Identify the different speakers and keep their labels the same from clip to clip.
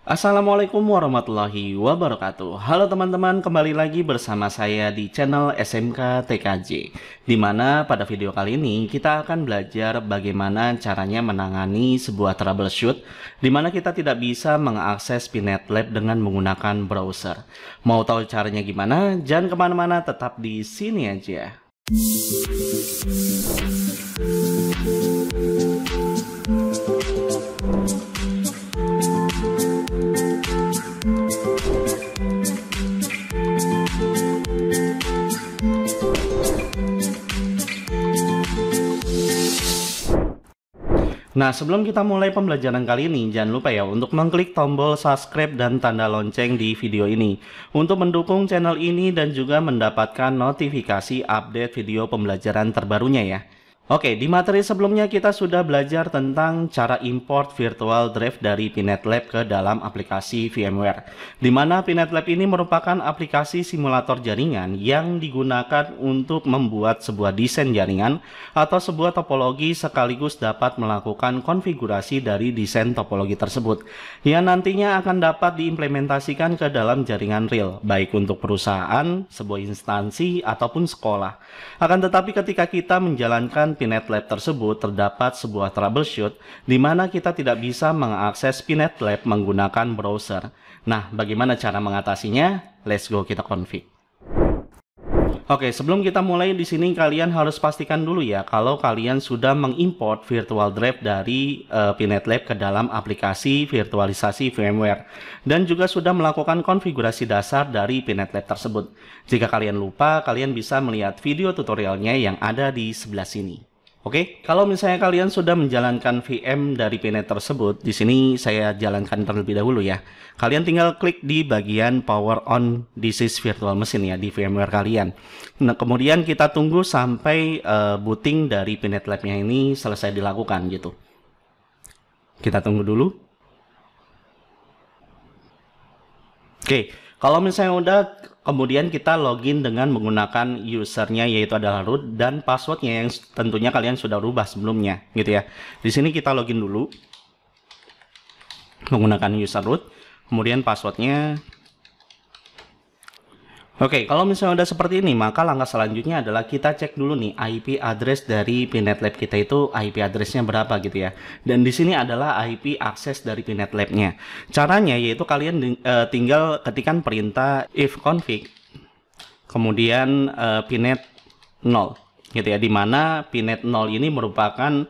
Speaker 1: Assalamualaikum warahmatullahi wabarakatuh. Halo teman-teman, kembali lagi bersama saya di channel SMK TKJ. Dimana pada video kali ini kita akan belajar bagaimana caranya menangani sebuah troubleshoot dimana kita tidak bisa mengakses Pinet Lab dengan menggunakan browser. Mau tahu caranya gimana? Jangan kemana-mana, tetap di sini aja. Nah, sebelum kita mulai pembelajaran kali ini, jangan lupa ya untuk mengklik tombol subscribe dan tanda lonceng di video ini untuk mendukung channel ini dan juga mendapatkan notifikasi update video pembelajaran terbarunya ya. Oke, di materi sebelumnya kita sudah belajar tentang cara import virtual drive dari Pinet Lab ke dalam aplikasi VMware. Di mana Pinet Lab ini merupakan aplikasi simulator jaringan yang digunakan untuk membuat sebuah desain jaringan atau sebuah topologi sekaligus dapat melakukan konfigurasi dari desain topologi tersebut yang nantinya akan dapat diimplementasikan ke dalam jaringan real, baik untuk perusahaan, sebuah instansi, ataupun sekolah. Akan tetapi ketika kita menjalankan Pinet Lab tersebut, terdapat sebuah troubleshoot di mana kita tidak bisa mengakses Pinet Lab menggunakan browser. Nah, bagaimana cara mengatasinya? Let's go, kita config. Oke, sebelum kita mulai di sini kalian harus pastikan dulu ya kalau kalian sudah mengimport virtual drive dari Pinet Lab ke dalam aplikasi virtualisasi VMware dan juga sudah melakukan konfigurasi dasar dari Pinet Lab tersebut. Jika kalian lupa, kalian bisa melihat video tutorialnya yang ada di sebelah sini. Oke, kalau misalnya kalian sudah menjalankan VM dari Pinet tersebut, di sini saya jalankan terlebih dahulu ya. Kalian tinggal klik di bagian power on this is virtual machine ya di VMware kalian. Nah, kemudian kita tunggu sampai booting dari Pinet Lab-nya ini selesai dilakukan gitu. Kita tunggu dulu. Oke, kalau misalnya udah, kemudian kita login dengan menggunakan usernya yaitu adalah root dan passwordnya yang tentunya kalian sudah rubah sebelumnya gitu ya. Di sini kita login dulu menggunakan user root, kemudian passwordnya. Oke, kalau misalnya udah seperti ini, maka langkah selanjutnya adalah kita cek dulu nih IP address dari Pinet Lab kita itu IP addressnya berapa gitu ya. Dan di sini adalah IP akses dari Pinet Lab-nya. Caranya yaitu kalian tinggal ketikkan perintah ifconfig kemudian Pinet 0 gitu ya, dimana Pinet 0 ini merupakan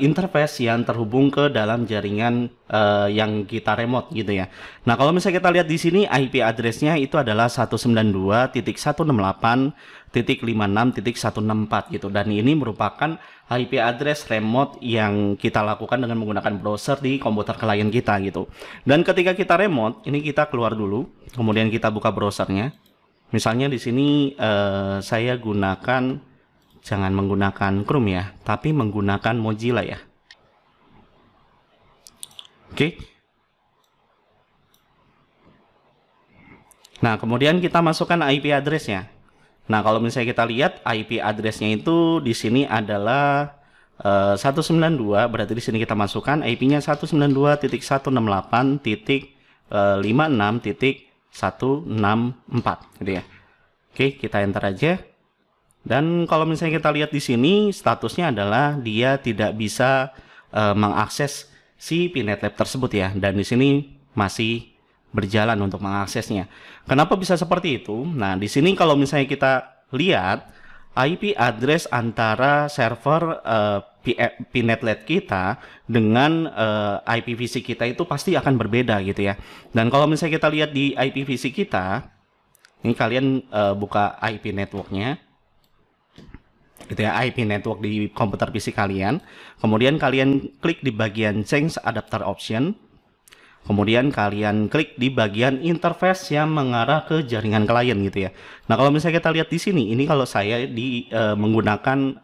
Speaker 1: interface yang terhubung ke dalam jaringan yang kita remote gitu ya. Nah, kalau misalnya kita lihat di sini IP address-nya itu adalah 192.168.56.164 gitu, dan ini merupakan IP address remote yang kita lakukan dengan menggunakan browser di komputer klien kita gitu. Dan ketika kita remote, ini kita keluar dulu, kemudian kita buka browsernya. Misalnya di sini saya gunakan, jangan menggunakan Chrome ya, tapi menggunakan Mozilla ya. Oke. Nah, kemudian kita masukkan IP address-nya. Nah, kalau misalnya kita lihat IP address-nya itu di sini adalah 192, berarti di sini kita masukkan IP-nya 192.168.56.164 gitu ya. Oke, kita enter aja. Dan kalau misalnya kita lihat di sini statusnya adalah dia tidak bisa mengakses si Pinet Lab tersebut ya, dan di sini masih berjalan untuk mengaksesnya. Kenapa bisa seperti itu? Nah, di sini kalau misalnya kita lihat IP address antara server Pinet Lab kita dengan IPv6 kita itu pasti akan berbeda gitu ya. Dan kalau misalnya kita lihat di IPv6 kita, ini kalian buka IP networknya gitu ya, IP network di komputer PC kalian, kemudian kalian klik di bagian change adapter option, kemudian kalian klik di bagian interface yang mengarah ke jaringan klien gitu ya. Nah, kalau misalnya kita lihat di sini, ini kalau saya menggunakan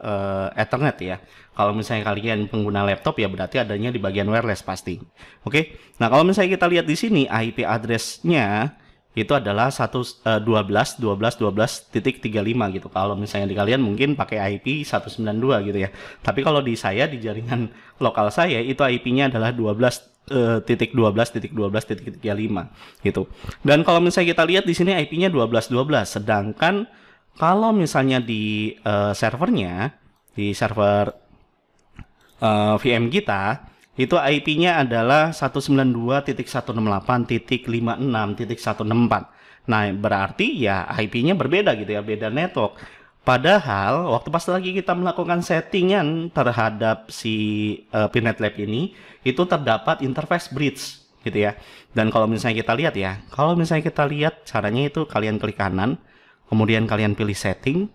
Speaker 1: Ethernet ya. Kalau misalnya kalian pengguna laptop ya berarti adanya di bagian wireless pasti. Oke. Nah, kalau misalnya kita lihat di sini IP address-nya itu adalah 12.12.12.35 gitu. Kalau misalnya di kalian mungkin pakai IP 192 gitu ya. Tapi kalau di saya, di jaringan lokal saya, itu IP-nya adalah 12.12.12.35 gitu. Dan kalau misalnya kita lihat di sini IP-nya 12.12, sedangkan kalau misalnya di servernya, di server VM kita, itu IP-nya adalah 192.168.56.164. Nah, berarti ya IP-nya berbeda gitu ya, beda network. Padahal waktu pas lagi kita melakukan settingan terhadap si Pinet Lab ini, itu terdapat interface bridge gitu ya. Dan kalau misalnya kita lihat ya, kalau misalnya kita lihat caranya itu kalian klik kanan, kemudian kalian pilih setting,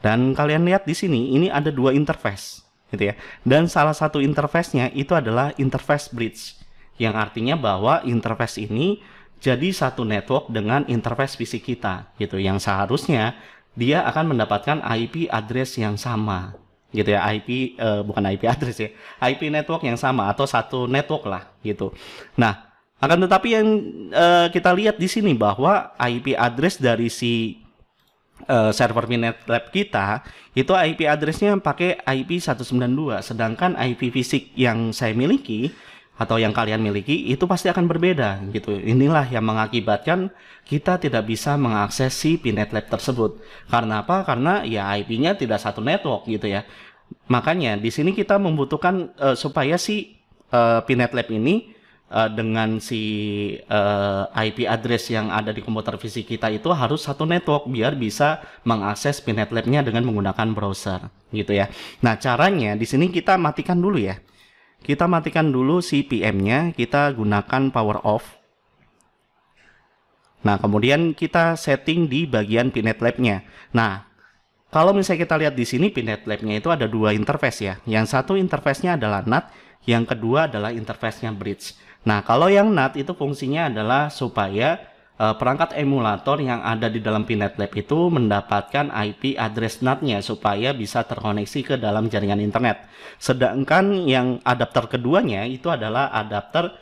Speaker 1: dan kalian lihat di sini ini ada dua interface gitu ya. Dan salah satu interface-nya itu adalah interface bridge, yang artinya bahwa interface ini jadi satu network dengan interface fisik kita gitu, yang seharusnya dia akan mendapatkan IP address yang sama gitu ya. IP bukan IP address ya, IP network yang sama atau satu network lah gitu. Nah, akan tetapi yang kita lihat di sini bahwa IP address dari si server Pinet Lab kita itu IP addressnya pakai IP 192, sedangkan IP fisik yang saya miliki atau yang kalian miliki itu pasti akan berbeda gitu. Inilah yang mengakibatkan kita tidak bisa mengakses si Pinet Lab tersebut. Karena apa? Karena ya IP-nya tidak satu network gitu ya. Makanya di sini kita membutuhkan supaya si Pinet Lab ini dengan si IP address yang ada di komputer fisik kita itu harus satu network biar bisa mengakses Pinet Lab-nya dengan menggunakan browser gitu ya. Nah, caranya di sini kita matikan dulu ya. Kita matikan dulu si PM-nya, kita gunakan power off. Nah, kemudian kita setting di bagian Pinet Lab-nya. Nah, kalau misalnya kita lihat di sini Pinet Lab-nya itu ada dua interface ya. Yang satu interface-nya adalah NAT, yang kedua adalah interface-nya bridge. Nah, kalau yang NAT itu fungsinya adalah supaya perangkat emulator yang ada di dalam Pinet Lab itu mendapatkan IP address NAT-nya supaya bisa terkoneksi ke dalam jaringan internet. Sedangkan yang adapter keduanya itu adalah adapter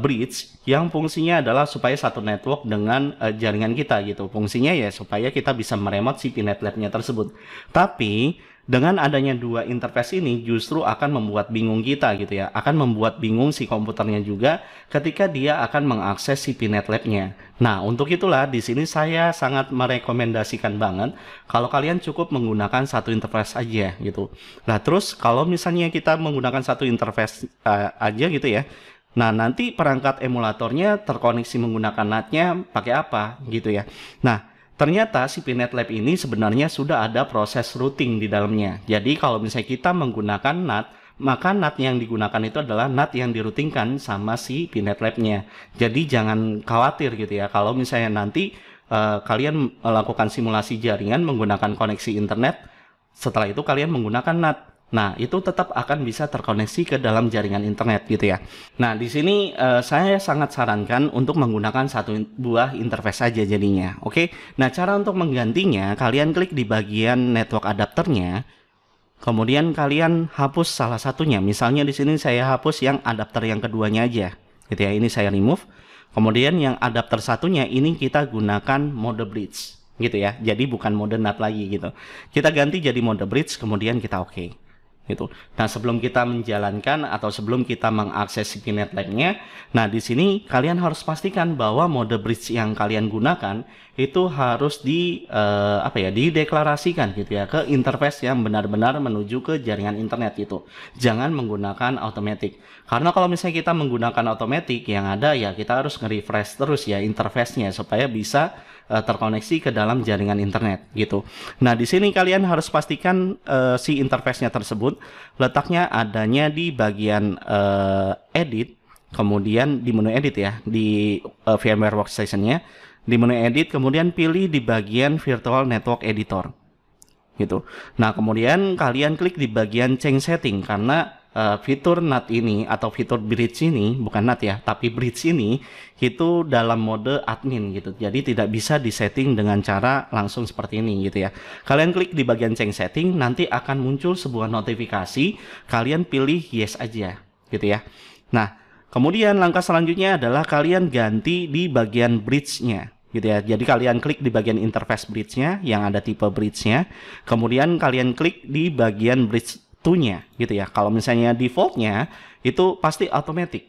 Speaker 1: bridge yang fungsinya adalah supaya satu network dengan jaringan kita gitu. Fungsinya ya supaya kita bisa meremote si Pinet Lab-nya tersebut. Tapi dengan adanya dua interface ini justru akan membuat bingung kita gitu ya. Akan membuat bingung si komputernya juga ketika dia akan mengakses si Pinet Lab-nya. Nah, untuk itulah di sini saya sangat merekomendasikan banget kalau kalian cukup menggunakan satu interface aja gitu. Nah, terus kalau misalnya kita menggunakan satu interface aja gitu ya. Nah, nanti perangkat emulatornya terkoneksi menggunakan NAT-nya pakai apa gitu ya. Nah, ternyata si Pinet Lab ini sebenarnya sudah ada proses routing di dalamnya. Jadi kalau misalnya kita menggunakan NAT, maka NAT yang digunakan itu adalah NAT yang diroutingkan sama si Pinet Lab-nya. Jadi jangan khawatir gitu ya. Kalau misalnya nanti kalian melakukan simulasi jaringan menggunakan koneksi internet, setelah itu kalian menggunakan NAT. Nah, itu tetap akan bisa terkoneksi ke dalam jaringan internet gitu ya. Nah, di sini saya sangat sarankan untuk menggunakan satu buah interface saja jadinya. Oke. Nah, cara untuk menggantinya, kalian klik di bagian network adapternya. Kemudian kalian hapus salah satunya. Misalnya di sini saya hapus yang adapter yang keduanya aja. Gitu ya. Ini saya remove. Kemudian yang adapter satunya ini kita gunakan mode bridge. Gitu ya. Jadi bukan mode NAT lagi gitu. Kita ganti jadi mode bridge, kemudian kita oke. Gitu. Nah, sebelum kita menjalankan atau sebelum kita mengakses si Pinet Lab-nya, nah di sini kalian harus pastikan bahwa mode bridge yang kalian gunakan itu harus dideklarasikan gitu ya ke interface yang benar-benar menuju ke jaringan internet itu. Jangan menggunakan automatic. Karena kalau misalnya kita menggunakan automatic, yang ada ya kita harus nge-refresh terus ya interface-nya supaya bisa terkoneksi ke dalam jaringan internet gitu. Nah, di sini kalian harus pastikan si interface-nya tersebut letaknya adanya di bagian edit, kemudian di menu edit ya, di VMware Workstation-nya, di menu edit, kemudian pilih di bagian Virtual Network Editor gitu. Nah, kemudian kalian klik di bagian Change Setting karena fitur NAT ini atau fitur bridge ini, bukan NAT ya, tapi bridge ini itu dalam mode admin gitu. Jadi tidak bisa disetting dengan cara langsung seperti ini gitu ya. Kalian klik di bagian Change Setting, nanti akan muncul sebuah notifikasi, kalian pilih yes aja gitu ya. Nah, kemudian langkah selanjutnya adalah kalian ganti di bagian bridge-nya gitu ya. Jadi kalian klik di bagian interface bridge-nya yang ada tipe bridge-nya, kemudian kalian klik di bagian bridge to-nya gitu ya. Kalau misalnya default-nya itu pasti automatic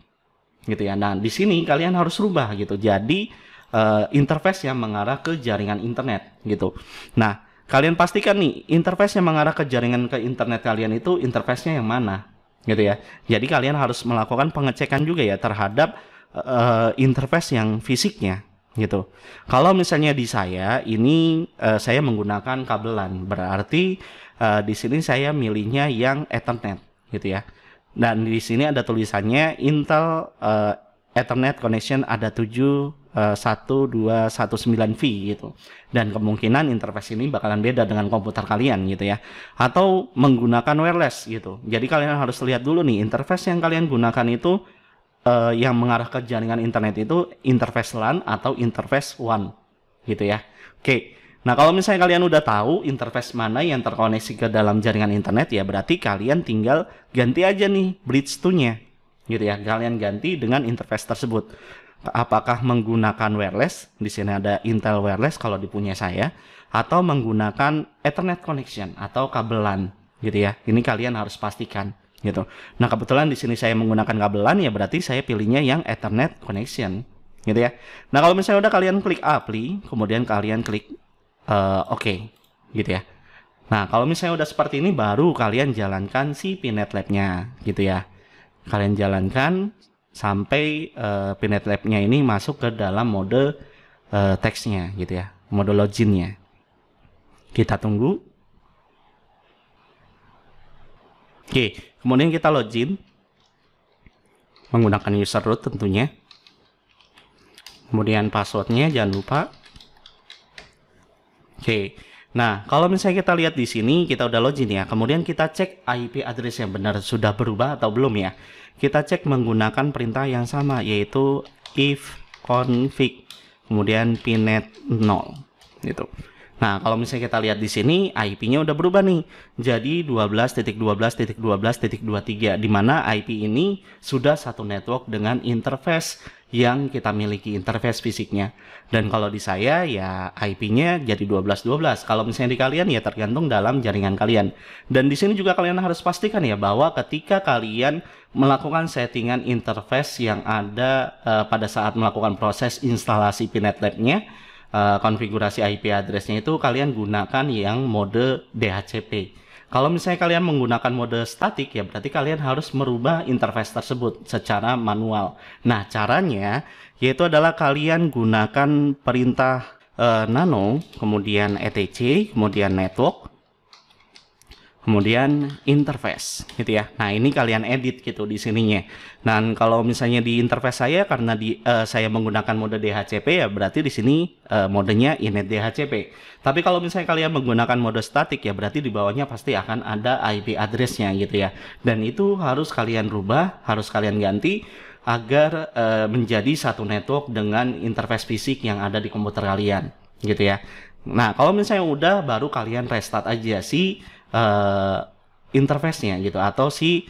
Speaker 1: gitu ya. Nah, di sini kalian harus rubah gitu. Jadi interface yang mengarah ke jaringan internet gitu. Nah, kalian pastikan nih interface yang mengarah ke jaringan ke internet kalian itu interface-nya yang mana gitu ya. Jadi kalian harus melakukan pengecekan juga ya terhadap interface yang fisiknya gitu. Kalau misalnya di saya ini saya menggunakan kabelan, berarti di sini saya milihnya yang Ethernet gitu ya. Dan di sini ada tulisannya Intel Ethernet connection ada 71219V gitu. Dan kemungkinan interface ini bakalan beda dengan komputer kalian gitu ya. Atau menggunakan wireless gitu. Jadi kalian harus lihat dulu nih interface yang kalian gunakan itu yang mengarah ke jaringan internet itu interface LAN atau interface WAN gitu ya. Oke. Nah, kalau misalnya kalian udah tahu interface mana yang terkoneksi ke dalam jaringan internet ya berarti kalian tinggal ganti aja nih bridge to-nya gitu ya. Kalian ganti dengan interface tersebut. Apakah menggunakan wireless? Di sini ada Intel wireless kalau di punya saya, atau menggunakan Ethernet connection atau kabel LAN gitu ya. Ini kalian harus pastikan gitu. Nah, kebetulan di sini saya menggunakan kabel LAN ya berarti saya pilihnya yang Ethernet connection gitu ya. Nah, kalau misalnya udah kalian klik apply, kemudian kalian klik OK gitu ya. Nah, kalau misalnya udah seperti ini baru kalian jalankan si Pinet Lab-nya gitu ya. Kalian jalankan sampai Pinet Lab-nya ini masuk ke dalam mode teksnya gitu ya, mode login-nya. Kita tunggu. Oke, kemudian kita login menggunakan user root tentunya. Kemudian passwordnya jangan lupa. Oke, nah kalau misalnya kita lihat di sini kita udah login ya. Kemudian kita cek IP address yang benar sudah berubah atau belum ya. Kita cek menggunakan perintah yang sama yaitu if config kemudian pinet 0 gitu. Nah, kalau misalnya kita lihat di sini IP-nya udah berubah nih. Jadi 12.12.12.23 di mana IP ini sudah satu network dengan interface yang kita miliki, interface fisiknya. Dan kalau di saya ya IP-nya jadi 12.12. Kalau misalnya di kalian ya tergantung dalam jaringan kalian. Dan di sini juga kalian harus pastikan ya bahwa ketika kalian melakukan settingan interface yang ada pada saat melakukan proses instalasi Pinet Lab-nya, konfigurasi IP address-nya itu kalian gunakan yang mode DHCP. Kalau misalnya kalian menggunakan mode statik ya berarti kalian harus merubah interface tersebut secara manual. Nah, caranya yaitu adalah kalian gunakan perintah nano, kemudian etc, kemudian network, kemudian interface gitu ya. Nah, ini kalian edit gitu di sininya. Dan kalau misalnya di interface saya karena saya menggunakan mode DHCP ya berarti di sini modenya init DHCP. Tapi kalau misalnya kalian menggunakan mode statik ya berarti di bawahnya pasti akan ada IP address-nya gitu ya. Dan itu harus kalian rubah, harus kalian ganti agar menjadi satu network dengan interface fisik yang ada di komputer kalian gitu ya. Nah, kalau misalnya udah baru kalian restart aja si interface-nya gitu atau si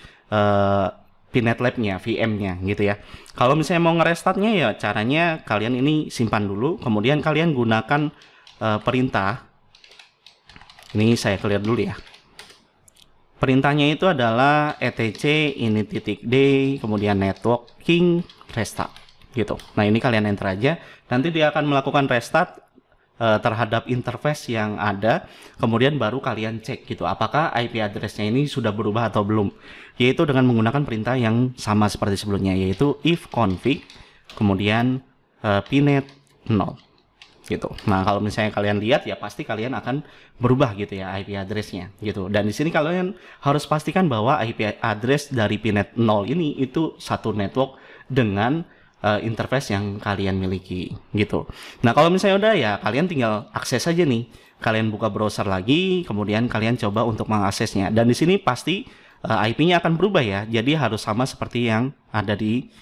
Speaker 1: Pinet Lab-nya, VM-nya gitu ya. Kalau misalnya mau ngerestartnya ya caranya kalian ini simpan dulu, kemudian kalian gunakan perintah. Ini saya clear dulu ya. Perintahnya itu adalah etc ini.d kemudian networking restart gitu. Nah, ini kalian enter aja. Nanti dia akan melakukan restart terhadap interface yang ada, kemudian baru kalian cek gitu apakah IP address-nya ini sudah berubah atau belum, yaitu dengan menggunakan perintah yang sama seperti sebelumnya yaitu if config kemudian pinet 0 gitu. Nah, kalau misalnya kalian lihat ya pasti kalian akan berubah gitu ya IP address-nya gitu. Dan di sini kalian harus pastikan bahwa IP address dari pinet 0 ini itu satu network dengan interface yang kalian miliki gitu. Nah, kalau misalnya udah ya kalian tinggal akses aja nih. Kalian buka browser lagi, kemudian kalian coba untuk mengaksesnya. Dan di sini pasti IP-nya akan berubah ya. Jadi harus sama seperti yang ada di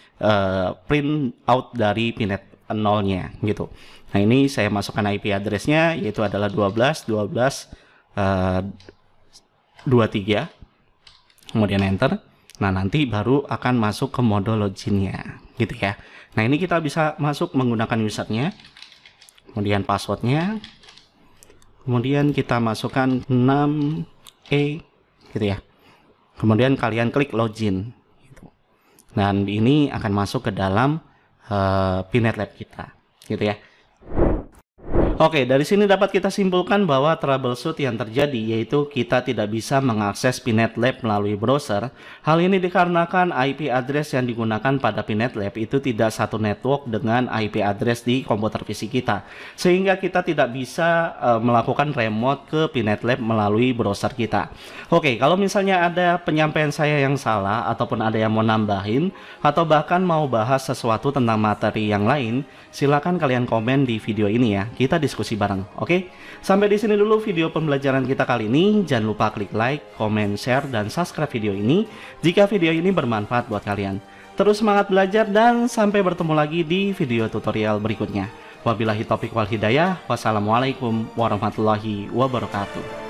Speaker 1: print out dari Pinet 0-nya gitu. Nah, ini saya masukkan IP address-nya yaitu adalah 12.12.23. Kemudian enter. Nah, nanti baru akan masuk ke mode login-nya gitu ya. Nah, ini kita bisa masuk menggunakan usernya. kemudian passwordnya, kemudian kita masukkan 6E gitu ya, kemudian kalian klik login gitu. Dan ini akan masuk ke dalam Pinet Lab kita gitu ya. Oke, dari sini dapat kita simpulkan bahwa troubleshoot yang terjadi yaitu kita tidak bisa mengakses Pinet Lab melalui browser. Hal ini dikarenakan IP address yang digunakan pada Pinet Lab itu tidak satu network dengan IP address di komputer PC kita, sehingga kita tidak bisa melakukan remote ke Pinet Lab melalui browser kita. Oke, kalau misalnya ada penyampaian saya yang salah ataupun ada yang mau nambahin atau bahkan mau bahas sesuatu tentang materi yang lain, silakan kalian komen di video ini ya. Kita diskusi bareng. Oke, sampai di sini dulu video pembelajaran kita kali ini. Jangan lupa klik like, comment, share, dan subscribe video ini jika video ini bermanfaat buat kalian. Terus semangat belajar dan sampai bertemu lagi di video tutorial berikutnya. Wabillahi taufiq wal hidayah. Wassalamualaikum warahmatullahi wabarakatuh.